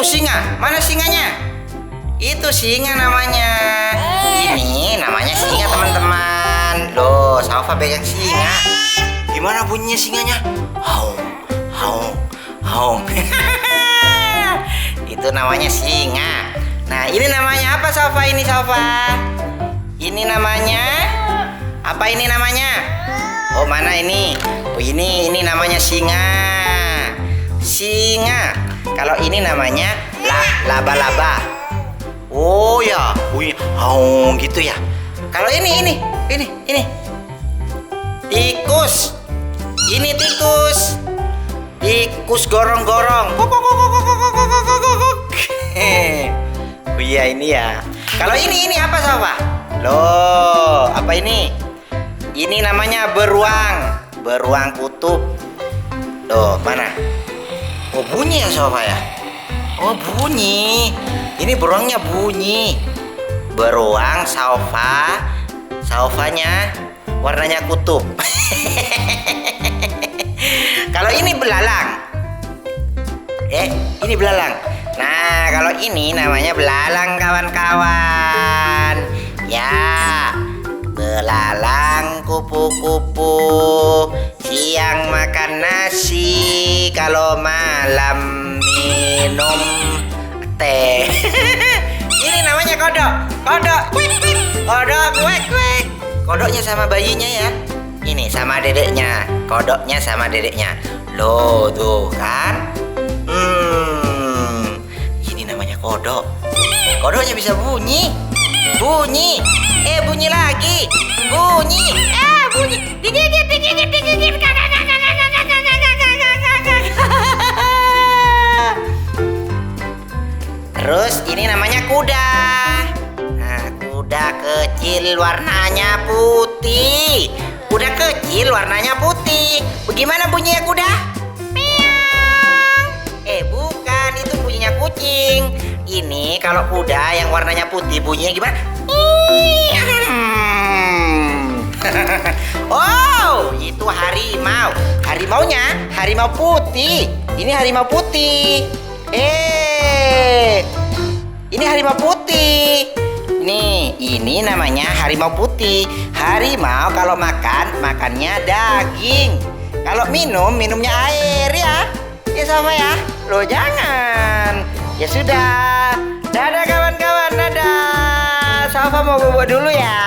Itu singa. Mana singanya? Itu singa namanya. Ini namanya singa, teman-teman. Loh, Salva pegang singa. Gimana bunyinya singanya? Haung, haung, haung. Itu namanya singa. Nah, ini namanya apa, Salva? Ini, Salva. Ini namanya apa? Ini namanya? Oh, mana ini? Oh, ini namanya singa. Singa. Kalau ini namanya laba-laba. Oh ya, wih, haung gitu ya. Kalau ini. Tikus. Ini tikus. Tikus gorong-gorong. Oh iya, ini ya. Kalau ini apa, Salva? Loh, apa ini? Ini namanya beruang. Beruang kutub. Loh, mana? Oh, bunyi ya, Salva ya? Oh, bunyi. Ini beruangnya bunyi. Beruang Salva. Salvanya warnanya kutub. Kalau ini belalang. Ini belalang. Nah, kalau ini namanya belalang, kawan-kawan. Ya, belalang kupu-kupu. Siang makan nasi, kalau malam minum teh. Ini namanya kodok. Kodok. Kodok, kuek. Kodoknya sama bayinya ya. Ini sama dedeknya. Kodoknya sama dedeknya. Loh, tuh kan. Ini namanya kodok. Kodoknya bisa bunyi. Bunyi. Bunyi lagi. Bunyi. Bunyi. Digigit. Terus ini namanya kuda. Nah, kuda kecil warnanya putih. Kuda kecil warnanya putih. Bagaimana bunyinya kuda? Meong. Bukan, itu bunyinya kucing. Ini kalau kuda yang warnanya putih bunyinya gimana? Oh, itu harimau. Harimaunya harimau putih. Ini harimau putih. Ini harimau putih. Nih, ini namanya harimau putih. Harimau kalau makannya daging. Kalau minumnya air ya. Ya sama ya. Loh, jangan. Ya sudah. Dadah kawan-kawan, dadah. Salva mau bobo dulu ya.